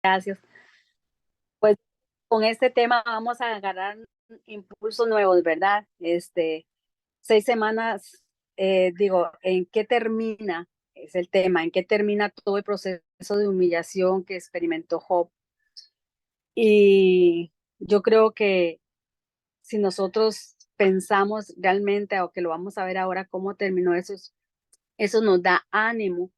Gracias. Pues con este tema vamos a agarrar impulsos nuevos, ¿verdad? 6 semanas, digo, ¿en qué termina? Es el tema, ¿en qué termina todo el proceso de humillación que experimentó Job? Y yo creo que si nosotros pensamos realmente, o que lo vamos a ver ahora, cómo terminó eso, eso nos da ánimo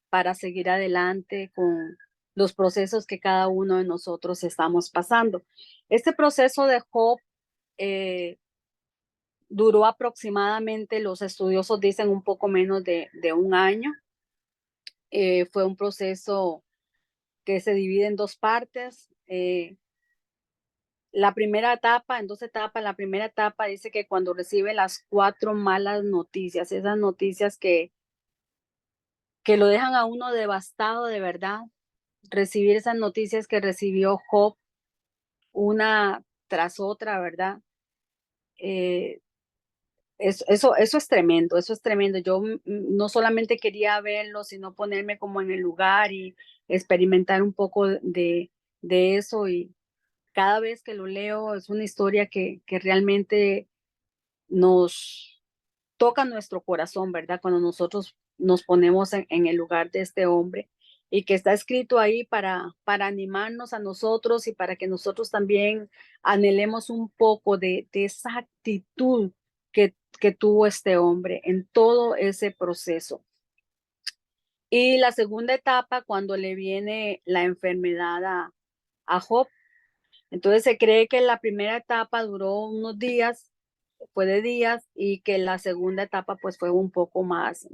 para seguir adelante con los procesos que cada uno de nosotros estamos pasando. Este proceso de Job eh, duró aproximadamente, los estudiosos dicen, un poco menos de un año. Fue un proceso que se divide en dos partes. La primera etapa, en dos etapas, la primera etapa dice que cuando recibe las cuatro malas noticias, esas noticias que lo dejan a uno devastado de verdad, recibir esas noticias que recibió Job una tras otra, ¿verdad? Eh, eso es tremendo, eso es tremendo. Yo no solamente quería verlo, sino ponerme como en el lugar y experimentar un poco de eso. Y cada vez que lo leo es una historia que realmente nos toca nuestro corazón, ¿verdad? Cuando nosotros nos ponemos en el lugar de este hombre y que está escrito ahí para animarnos a nosotros y para que nosotros también anhelemos un poco de esa actitud que tuvo este hombre en todo ese proceso. Y la segunda etapa, cuando le viene la enfermedad a Job. Entonces se cree que la primera etapa duró unos días, fue de días, y que la segunda etapa pues fue un poco más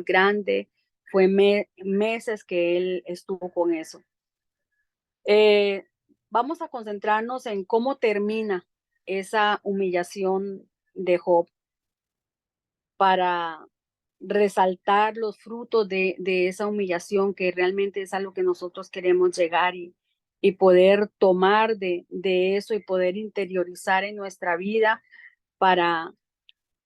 grande, fue meses que él estuvo con eso. Eh, Vamos a concentrarnos en cómo termina esa humillación de Job para resaltar los frutos de esa humillación, que realmente es a lo que nosotros queremos llegar y poder tomar de eso y poder interiorizar en nuestra vida para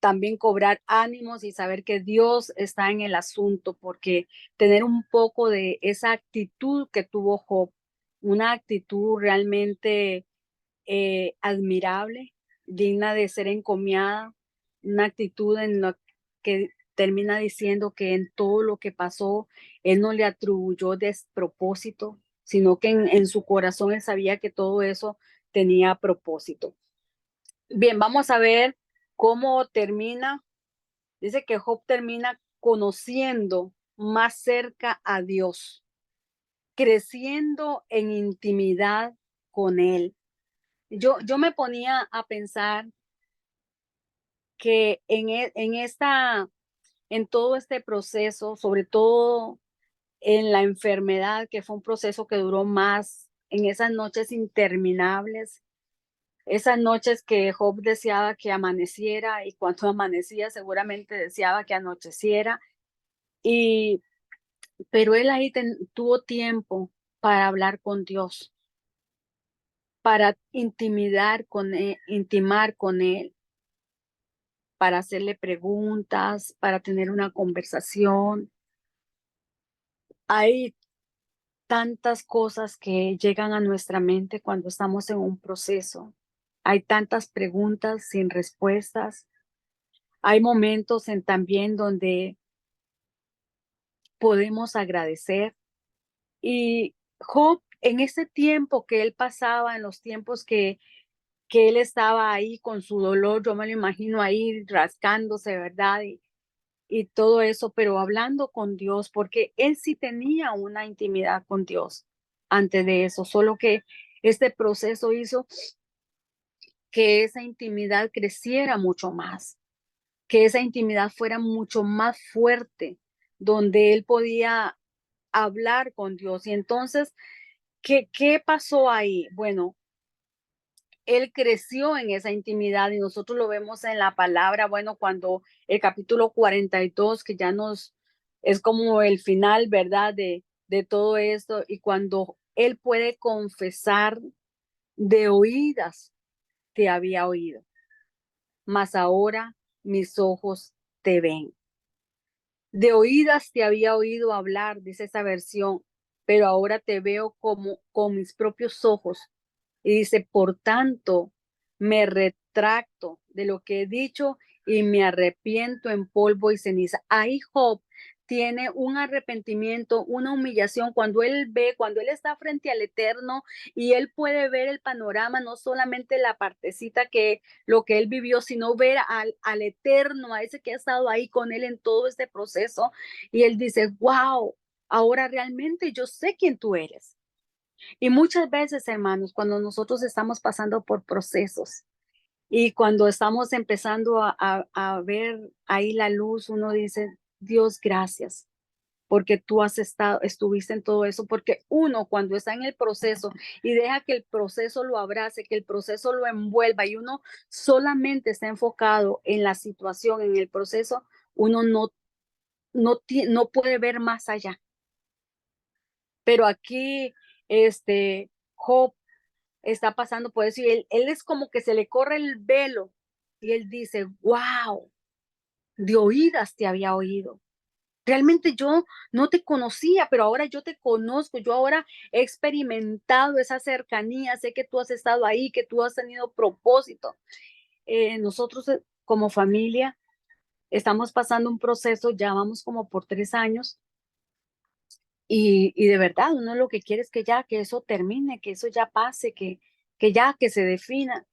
también cobrar ánimos y saber que Dios está en el asunto, porque tener un poco de esa actitud que tuvo Job, una actitud realmente admirable, digna de ser encomiada, una actitud en la que termina diciendo que en todo lo que pasó, él no le atribuyó despropósito, sino que en su corazón él sabía que todo eso tenía propósito. Bien, vamos a ver cómo termina. Dice que Job termina conociendo más cerca a Dios, creciendo en intimidad con él. Yo me ponía a pensar que en todo este proceso, sobre todo en la enfermedad, que fue un proceso que duró más, en esas noches interminables, esas noches que Job deseaba que amaneciera y cuando amanecía seguramente deseaba que anocheciera, y, pero él ahí tuvo tiempo para hablar con Dios, para intimar con él, para hacerle preguntas, para tener una conversación. Hay tantas cosas que llegan a nuestra mente cuando estamos en un proceso. Hay tantas preguntas sin respuestas. Hay momentos también donde podemos agradecer. Y Job, en ese tiempo que él pasaba, en los tiempos que él estaba ahí con su dolor, yo me lo imagino ahí rascándose, ¿verdad? Y todo eso, pero hablando con Dios, porque él sí tenía una intimidad con Dios antes de eso, solo que este proceso hizo que esa intimidad creciera mucho más, que esa intimidad fuera mucho más fuerte, donde él podía hablar con Dios. Y entonces, ¿qué pasó ahí? Bueno, él creció en esa intimidad y nosotros lo vemos en la palabra, bueno, cuando el capítulo 42, que ya es como el final, ¿verdad? De todo esto, y cuando él puede confesar: de oídas te había oído, mas ahora mis ojos te ven. De oídas te había oído hablar, dice esa versión, pero ahora te veo como con mis propios ojos. Y dice, por tanto, me retracto de lo que he dicho y me arrepiento en polvo y ceniza. Ahí Job tiene un arrepentimiento, una humillación cuando él ve, cuando él está frente al Eterno y él puede ver el panorama, no solamente la partecita que lo que él vivió, sino ver al Eterno, a ese que ha estado ahí con él en todo este proceso. Y él dice, wow, ahora realmente yo sé quién tú eres. Y muchas veces, hermanos, cuando nosotros estamos pasando por procesos y cuando estamos empezando a ver ahí la luz, uno dice, Dios, gracias, porque tú estuviste en todo eso, porque uno cuando está en el proceso y deja que el proceso lo abrace, que el proceso lo envuelva y uno solamente está enfocado en la situación, en el proceso, uno no puede ver más allá. Pero aquí, Job está pasando por eso y él es como que se le corre el velo y él dice, wow, de oídas te había oído. Realmente yo no te conocía, pero ahora yo te conozco, yo ahora he experimentado esa cercanía, sé que tú has estado ahí, que tú has tenido propósito. Nosotros como familia estamos pasando un proceso, ya vamos como por 3 años y de verdad uno lo que quiere es que ya, que eso termine, que eso ya pase, que ya, que se defina.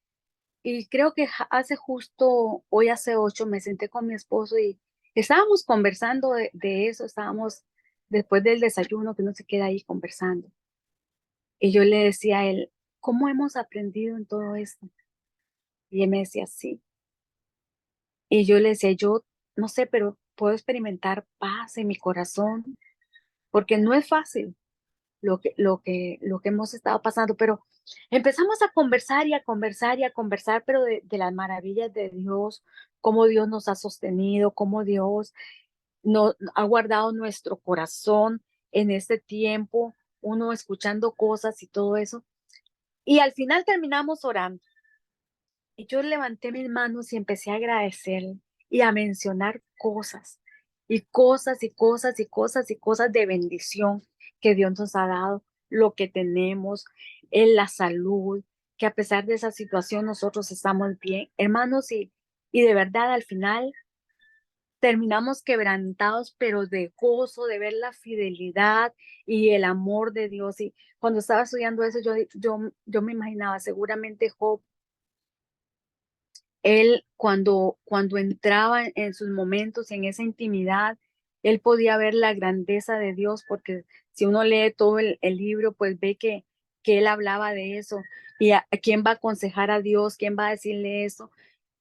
Y creo que hace justo, hoy hace 8, me senté con mi esposo y estábamos conversando de eso, estábamos después del desayuno que uno se queda ahí conversando. Y yo le decía a él, ¿cómo hemos aprendido en todo esto? Y él me decía, sí. Y yo le decía, yo no sé, pero puedo experimentar paz en mi corazón, porque no es fácil lo que hemos estado pasando, pero empezamos a conversar y a conversar y a conversar, pero de las maravillas de Dios, cómo Dios nos ha sostenido, cómo Dios nos ha guardado nuestro corazón en este tiempo, uno escuchando cosas y todo eso. Y al final terminamos orando. Y yo levanté mis manos y empecé a agradecerle y a mencionar cosas y cosas y cosas y cosas y cosas de bendición que Dios nos ha dado, lo que tenemos, en la salud, que a pesar de esa situación nosotros estamos bien, hermanos, y de verdad al final terminamos quebrantados, pero de gozo, de ver la fidelidad y el amor de Dios. Y cuando estaba estudiando eso, yo me imaginaba seguramente Job él cuando entraba en sus momentos, en esa intimidad, él podía ver la grandeza de Dios, porque si uno lee todo el libro, pues ve que él hablaba de eso. ¿Y a quién va a aconsejar a Dios? ¿Quién va a decirle eso?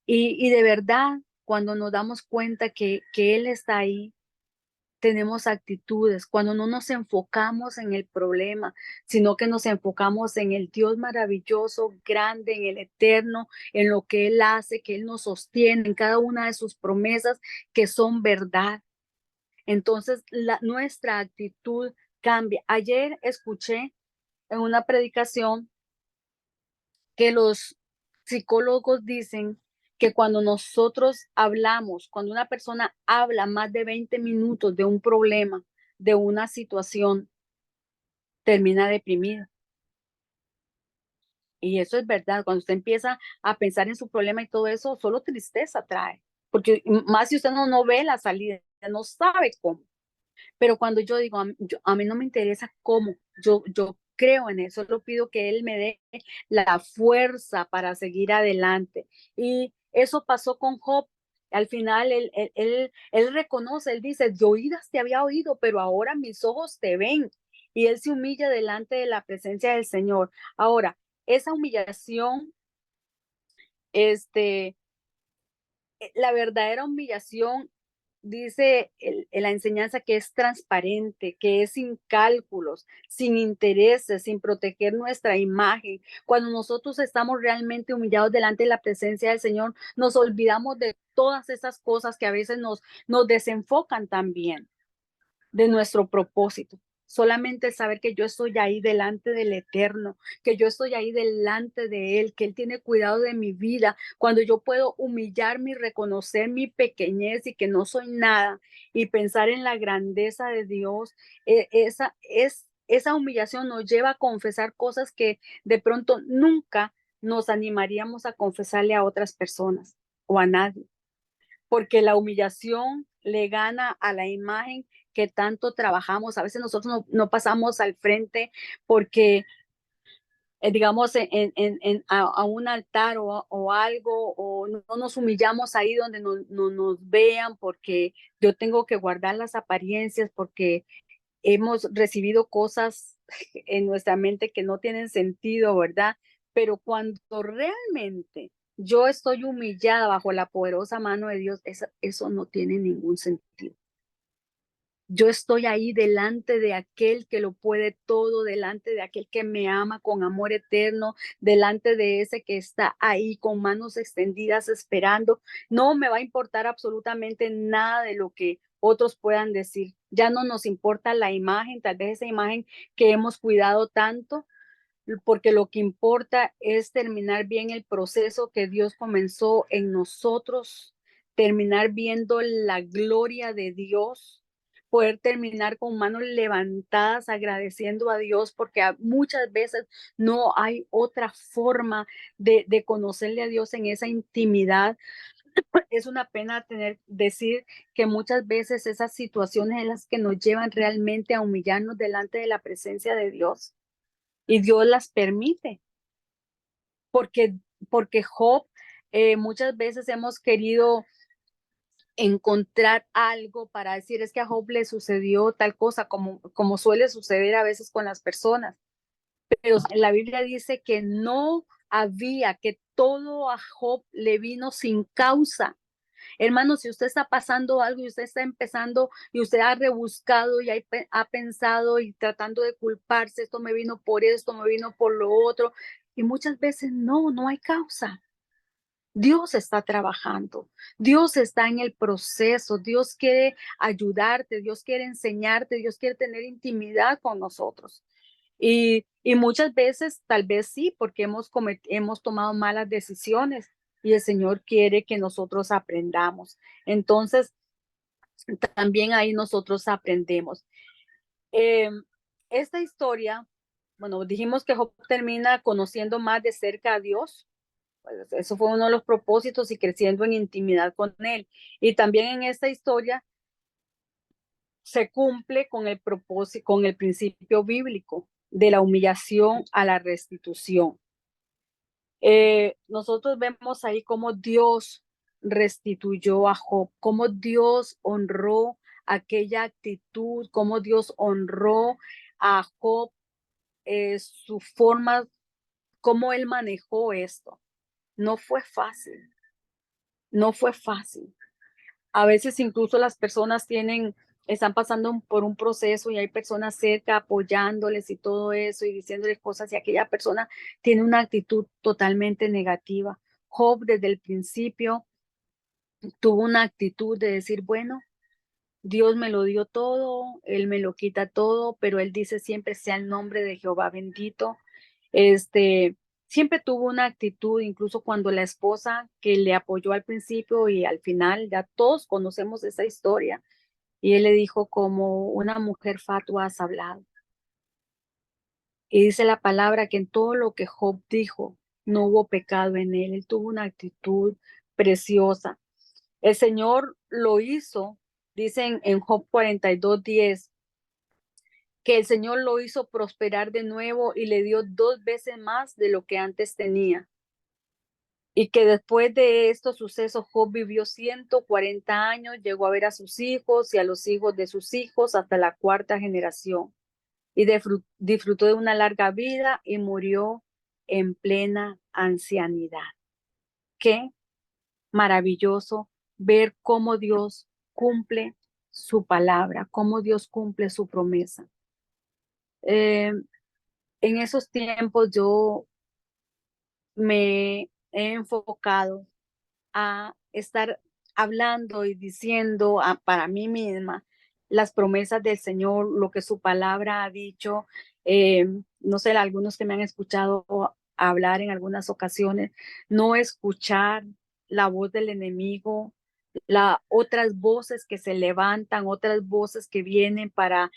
Y de verdad, cuando nos damos cuenta que Él está ahí, tenemos actitudes, cuando no nos enfocamos en el problema, sino que nos enfocamos en el Dios maravilloso, grande, en el eterno, en lo que Él hace, que Él nos sostiene, en cada una de sus promesas que son verdad. Entonces, nuestra actitud cambia. Ayer escuché en una predicación que los psicólogos dicen que cuando nosotros hablamos, cuando una persona habla más de 20 minutos de un problema, de una situación, termina deprimido. Y eso es verdad. Cuando usted empieza a pensar en su problema y todo eso, solo tristeza trae. Porque más si usted no ve la salida, no sabe cómo. Pero cuando yo digo, a mí no me interesa cómo, yo creo en eso, solo pido que Él me dé la fuerza para seguir adelante. Y eso pasó con Job. Al final él reconoce, él dice, de oídas te había oído, pero ahora mis ojos te ven. Y él se humilla delante de la presencia del Señor. Ahora, esa humillación, este, la verdadera humillación dice la enseñanza que es transparente, que es sin cálculos, sin intereses, sin proteger nuestra imagen. Cuando nosotros estamos realmente humillados delante de la presencia del Señor, nos olvidamos de todas esas cosas que a veces nos desenfocan también de nuestro propósito. Solamente saber que yo estoy ahí delante del Eterno, que yo estoy ahí delante de Él, que Él tiene cuidado de mi vida, cuando yo puedo humillarme y reconocer mi pequeñez y que no soy nada y pensar en la grandeza de Dios, esa humillación nos lleva a confesar cosas que de pronto nunca nos animaríamos a confesarle a otras personas o a nadie, porque la humillación le gana a la imagen que tanto trabajamos. A veces nosotros no pasamos al frente porque digamos, a un altar o algo, o no nos humillamos ahí donde no nos vean, porque yo tengo que guardar las apariencias, porque hemos recibido cosas en nuestra mente que no tienen sentido, ¿verdad? Pero cuando realmente yo estoy humillada bajo la poderosa mano de Dios, eso no tiene ningún sentido. Yo estoy ahí delante de aquel que lo puede todo, delante de aquel que me ama con amor eterno, delante de ese que está ahí con manos extendidas esperando. No me va a importar absolutamente nada de lo que otros puedan decir. Ya no nos importa la imagen, tal vez esa imagen que hemos cuidado tanto, porque lo que importa es terminar bien el proceso que Dios comenzó en nosotros, terminar viendo la gloria de Dios, poder terminar con manos levantadas agradeciendo a Dios, porque muchas veces no hay otra forma de conocerle a Dios en esa intimidad. Es una pena decir que muchas veces esas situaciones en las que nos llevan realmente a humillarnos delante de la presencia de Dios, y Dios las permite, porque, porque Job, muchas veces hemos querido encontrar algo para decir, es que a Job le sucedió tal cosa, como suele suceder a veces con las personas. Pero la Biblia dice que no había, que todo a Job le vino sin causa. Hermano, si usted está pasando algo y usted está empezando y usted ha rebuscado y ha pensado y tratando de culparse, esto me vino por esto, me vino por lo otro, y muchas veces no hay causa. Dios está trabajando, Dios está en el proceso, Dios quiere ayudarte, Dios quiere enseñarte, Dios quiere tener intimidad con nosotros. Y muchas veces, tal vez sí, porque hemos tomado malas decisiones y el Señor quiere que nosotros aprendamos. Entonces, también ahí nosotros aprendemos. Eh, esta historia, bueno, dijimos que Job termina conociendo más de cerca a Dios. Pues eso fue uno de los propósitos y creciendo en intimidad con Él. Y también en esta historia se cumple con el propósito, con el principio bíblico de la humillación a la restitución. Nosotros vemos ahí cómo Dios restituyó a Job, cómo Dios honró aquella actitud, cómo Dios honró a Job, su forma, cómo él manejó esto. No fue fácil, no fue fácil. A veces incluso las personas están pasando por un proceso y hay personas cerca apoyándoles y todo eso y diciéndoles cosas y aquella persona tiene una actitud totalmente negativa. Job desde el principio tuvo una actitud de decir, bueno, Dios me lo dio todo, Él me lo quita todo, pero Él dice siempre sea el nombre de Jehová bendito. Este, siempre tuvo una actitud, incluso cuando la esposa que le apoyó al principio y al final, ya todos conocemos esa historia, y él le dijo, como una mujer fatua has hablado. Y dice la palabra que en todo lo que Job dijo, no hubo pecado en él, él tuvo una actitud preciosa. El Señor lo hizo, dicen en Job 42:10, que el Señor lo hizo prosperar de nuevo y le dio 2 veces más de lo que antes tenía. Y que después de estos sucesos, Job vivió 140 años, llegó a ver a sus hijos y a los hijos de sus hijos hasta la cuarta generación. Y disfrutó de una larga vida y murió en plena ancianidad. Qué maravilloso ver cómo Dios cumple su palabra, cómo Dios cumple su promesa. En esos tiempos yo me he enfocado a estar hablando y diciendo para mí misma las promesas del Señor, lo que su palabra ha dicho. No sé, algunos que me han escuchado hablar en algunas ocasiones, no escuchar la voz del enemigo, otras voces que se levantan, otras voces que vienen para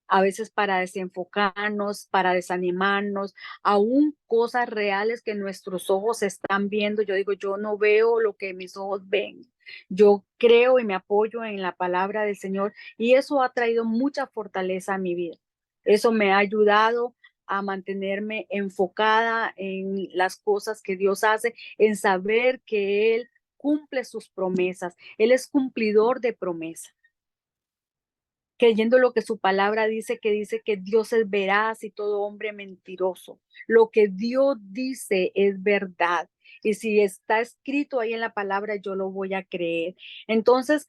a veces para desenfocarnos, para desanimarnos, aún cosas reales que nuestros ojos están viendo. Yo digo, yo no veo lo que mis ojos ven. Yo creo y me apoyo en la palabra del Señor y eso ha traído mucha fortaleza a mi vida. Eso me ha ayudado a mantenerme enfocada en las cosas que Dios hace, en saber que Él cumple sus promesas. Él es cumplidor de promesas, creyendo lo que su palabra dice que Dios es veraz y todo hombre mentiroso. Lo que Dios dice es verdad. Y si está escrito ahí en la palabra, yo lo voy a creer. Entonces,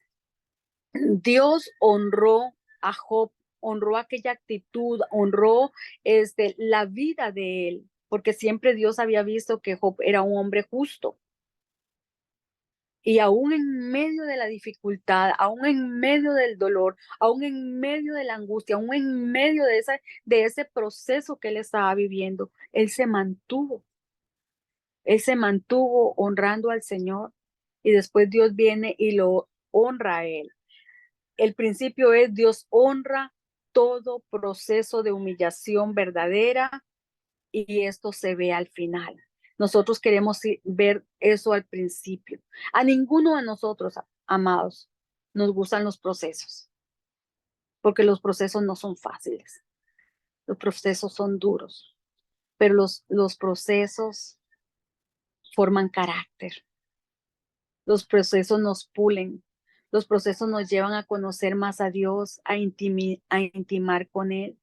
Dios honró a Job, honró aquella actitud, honró la vida de él, porque siempre Dios había visto que Job era un hombre justo. Y aún en medio de la dificultad, aún en medio del dolor, aún en medio de la angustia, aún en medio de ese proceso que él estaba viviendo, él se mantuvo honrando al Señor y después Dios viene y lo honra a él. El principio es Dios honra todo proceso de humillación verdadera y esto se ve al final. Nosotros queremos ver eso al principio. A ninguno de nosotros, amados, nos gustan los procesos, porque los procesos no son fáciles. Los procesos son duros, pero los procesos forman carácter. Los procesos nos pulen. Los procesos nos llevan a conocer más a Dios, a intimar con Él.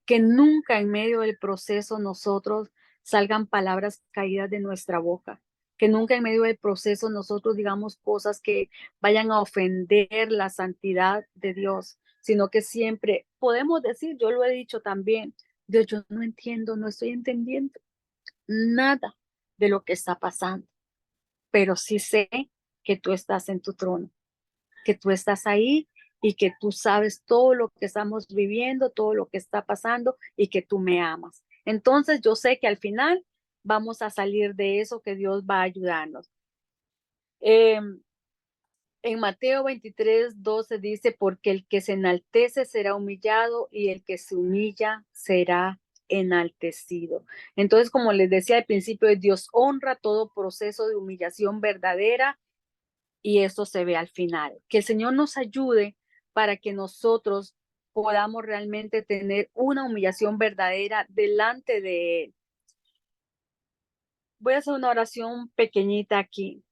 Que nunca en medio del proceso nosotros salgan palabras caídas de nuestra boca, que nunca en medio del proceso nosotros digamos cosas que vayan a ofender la santidad de Dios, sino que siempre podemos decir, yo lo he dicho también, Dios, yo no entiendo, no estoy entendiendo nada de lo que está pasando, pero sí sé que tú estás en tu trono, que tú estás ahí y que tú sabes todo lo que estamos viviendo, todo lo que está pasando y que tú me amas. Entonces yo sé que al final vamos a salir de eso, que Dios va a ayudarnos. Eh, en Mateo 23:12 dice, porque el que se enaltece será humillado y el que se humilla será enaltecido. Entonces, como les decía al principio, Dios honra todo proceso de humillación verdadera y eso se ve al final. Que el Señor nos ayude para que nosotros podamos realmente tener una humillación verdadera delante de Él. Voy a hacer una oración pequeñita aquí.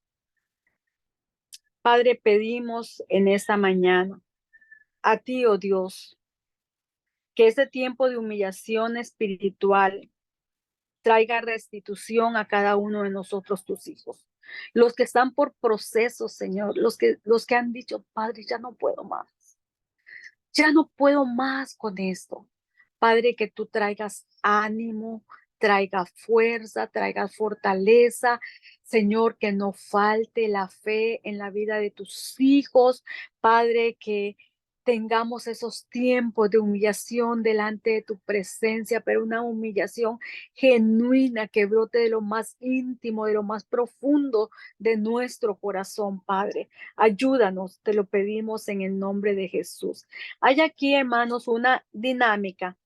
Padre, pedimos en esta mañana a ti, oh Dios, que este tiempo de humillación espiritual traiga restitución a cada uno de nosotros, tus hijos. Los que están por procesos, Señor, los que han dicho, Padre, ya no puedo más. Ya no puedo más con esto. Padre, que tú traigas ánimo, traiga fuerza, traiga fortaleza. Señor, que no falte la fe en la vida de tus hijos. Padre, que tengamos esos tiempos de humillación delante de tu presencia, pero una humillación genuina que brote de lo más íntimo, de lo más profundo de nuestro corazón, Padre. Ayúdanos, te lo pedimos en el nombre de Jesús. Hay aquí, hermanos, una dinámica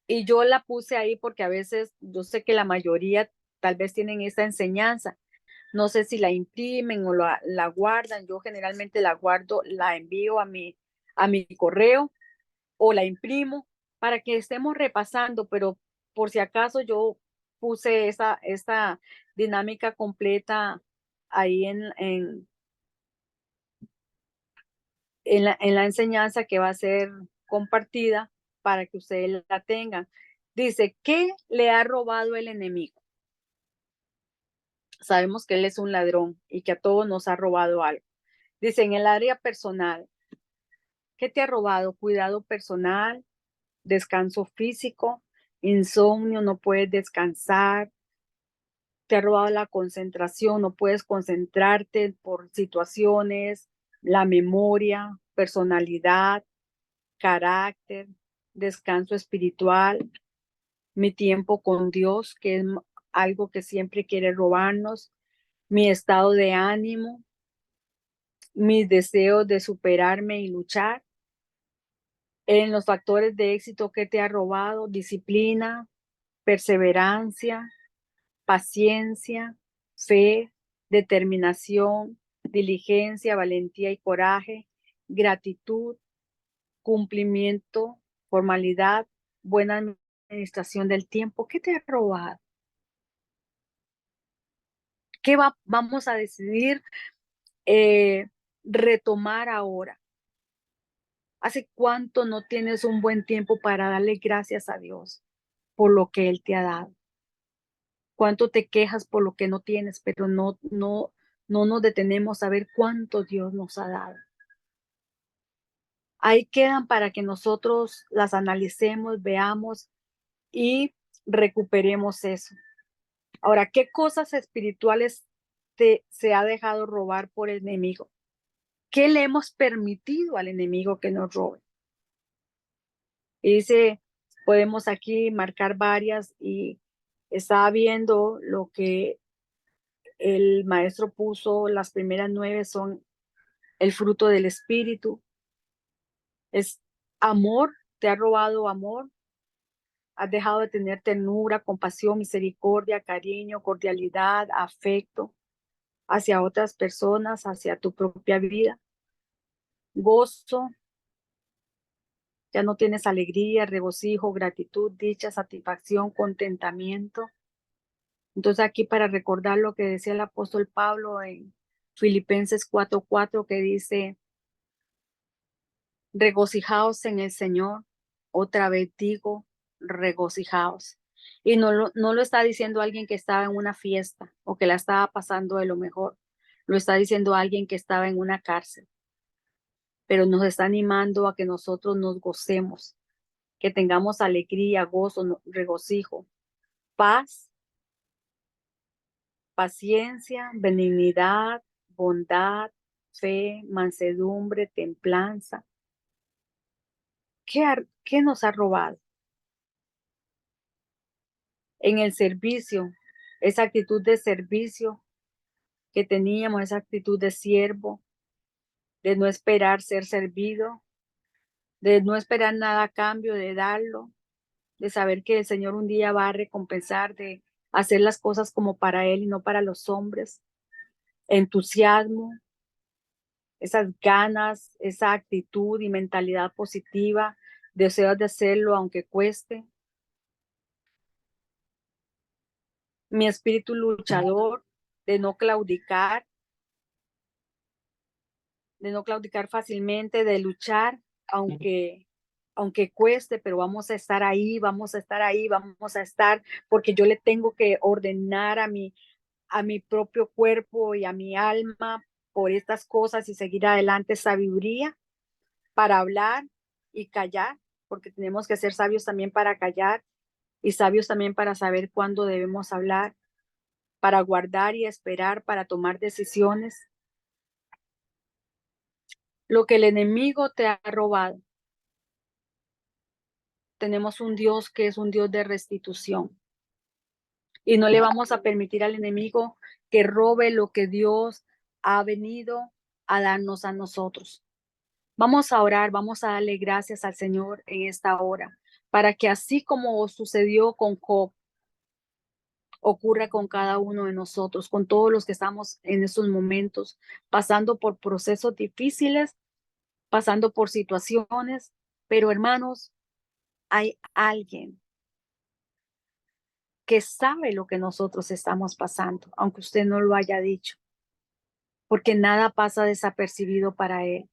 y yo la puse ahí porque a veces yo sé que la mayoría tal vez tienen esta enseñanza. No sé si la imprimen o la guardan. Yo generalmente la guardo, la envío a mi correo o la imprimo para que estemos repasando, pero por si acaso yo puse esta dinámica completa ahí en la enseñanza que va a ser compartida para que ustedes la tengan. Dice, ¿qué le ha robado el enemigo? Sabemos que él es un ladrón y que a todos nos ha robado algo. Dice, en el área personal, ¿qué te ha robado? Cuidado personal, descanso físico, insomnio, no puedes descansar, te ha robado la concentración, no puedes concentrarte por situaciones, la memoria, personalidad, carácter, descanso espiritual, mi tiempo con Dios, que es algo que siempre quiere robarnos, mi estado de ánimo, mis deseos de superarme y luchar. En los factores de éxito que te ha robado: disciplina, perseverancia, paciencia, fe, determinación, diligencia, valentía y coraje, gratitud, cumplimiento, formalidad, buena administración del tiempo. ¿Qué te ha robado? ¿Qué vamos a decidir retomar ahora? ¿Hace cuánto no tienes un buen tiempo para darle gracias a Dios por lo que Él te ha dado? ¿Cuánto te quejas por lo que no tienes, pero no nos detenemos a ver cuánto Dios nos ha dado? Ahí quedan para que nosotros las analicemos, veamos y recuperemos eso. Ahora, ¿qué cosas espirituales se ha dejado robar por el enemigo? ¿Qué le hemos permitido al enemigo que nos robe? Y dice, podemos aquí marcar varias, y estaba viendo lo que el maestro puso. Las primeras 9 son el fruto del espíritu. Es amor, te ha robado amor, has dejado de tener ternura, compasión, misericordia, cariño, cordialidad, afecto hacia otras personas, hacia tu propia vida. Gozo, ya no tienes alegría, regocijo, gratitud, dicha, satisfacción, contentamiento. Entonces aquí, para recordar lo que decía el apóstol Pablo en Filipenses 4:4, que dice: regocijaos en el Señor. Otra vez digo, regocijaos. Y no lo está diciendo alguien que estaba en una fiesta o que la estaba pasando de lo mejor. Lo está diciendo alguien que estaba en una cárcel, pero nos está animando a que nosotros nos gocemos, que tengamos alegría, gozo, regocijo, paz, paciencia, benignidad, bondad, fe, mansedumbre, templanza. ¿Qué nos ha robado? En el servicio, esa actitud de servicio que teníamos, esa actitud de siervo, de no esperar ser servido, de no esperar nada a cambio, de darlo, de saber que el Señor un día va a recompensar, de hacer las cosas como para Él y no para los hombres. Entusiasmo, esas ganas, esa actitud y mentalidad positiva, deseos de hacerlo aunque cueste. Mi espíritu luchador, de no claudicar, fácilmente, de luchar aunque cueste, pero vamos a estar ahí, vamos a estar ahí, vamos a estar, porque yo le tengo que ordenar a mi propio cuerpo y a mi alma por estas cosas y seguir adelante. Sabiduría para hablar y callar, porque tenemos que ser sabios también para callar y sabios también para saber cuándo debemos hablar, para guardar y esperar, para tomar decisiones. Lo que el enemigo te ha robado, tenemos un Dios que es un Dios de restitución, y no le vamos a permitir al enemigo que robe lo que Dios ha venido a darnos a nosotros. Vamos a orar, vamos a darle gracias al Señor en esta hora, para que así como sucedió con Job, ocurra con cada uno de nosotros, con todos los que estamos en estos momentos, pasando por procesos difíciles, pasando por situaciones. Pero hermanos, hay alguien que sabe lo que nosotros estamos pasando, aunque usted no lo haya dicho, porque nada pasa desapercibido para Él,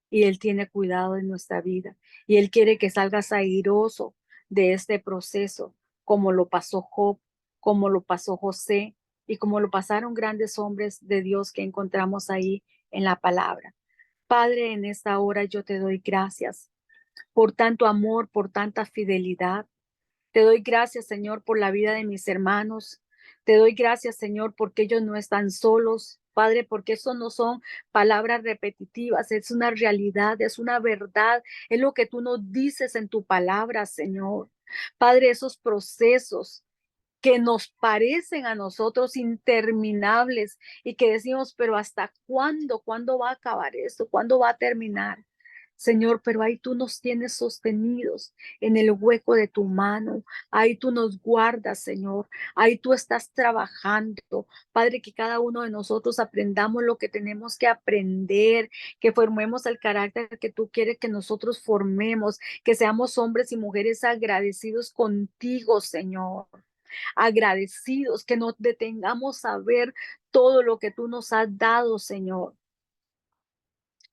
y Él tiene cuidado de nuestra vida, y Él quiere que salgas airoso de este proceso, como lo pasó Job, como lo pasó José, y como lo pasaron grandes hombres de Dios que encontramos ahí en la palabra. Padre, en esta hora yo te doy gracias por tanto amor, por tanta fidelidad. Te doy gracias, Señor, por la vida de mis hermanos. Te doy gracias, Señor, porque ellos no están solos, Padre, porque eso no son palabras repetitivas, es una realidad, es una verdad, es lo que tú nos dices en tu palabra, Señor. Padre, esos procesos que nos parecen a nosotros interminables y que decimos, pero ¿hasta cuándo? ¿Cuándo va a acabar esto? ¿Cuándo va a terminar? Señor, pero ahí tú nos tienes sostenidos en el hueco de tu mano. Ahí tú nos guardas, Señor. Ahí tú estás trabajando. Padre, que cada uno de nosotros aprendamos lo que tenemos que aprender, que formemos el carácter que tú quieres que nosotros formemos, que seamos hombres y mujeres agradecidos contigo, Señor. Agradecidos, que nos detengamos a ver todo lo que tú nos has dado, Señor.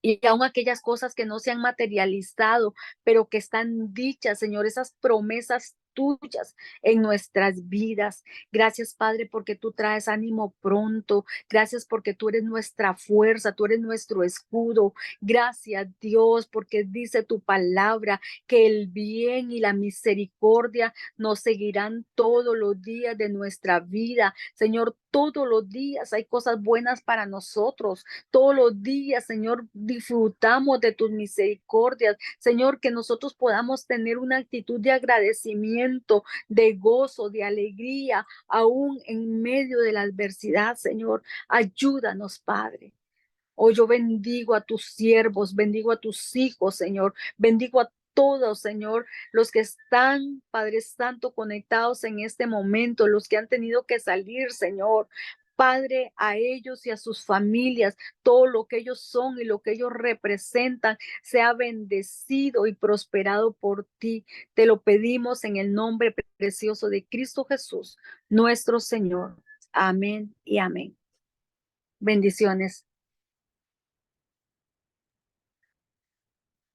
Y aún aquellas cosas que no se han materializado, pero que están dichas, Señor, esas promesas tuyas en nuestras vidas. Gracias, Padre, porque tú traes ánimo pronto. Gracias porque tú eres nuestra fuerza, tú eres nuestro escudo. Gracias, Dios, porque dice tu palabra que el bien y la misericordia nos seguirán todos los días de nuestra vida. Señor, todos los días hay cosas buenas para nosotros. Todos los días, Señor, disfrutamos de tus misericordias. Señor, que nosotros podamos tener una actitud de agradecimiento, de gozo, de alegría, aún en medio de la adversidad, Señor. Ayúdanos, Padre. Hoy yo bendigo a tus siervos, bendigo a tus hijos, Señor. Bendigo a todos, Señor, los que están, Padre Santo, conectados en este momento, los que han tenido que salir, Señor. Padre, a ellos y a sus familias, todo lo que ellos son y lo que ellos representan, sea bendecido y prosperado por ti. Te lo pedimos en el nombre precioso de Cristo Jesús, nuestro Señor. Amén y amén. Bendiciones.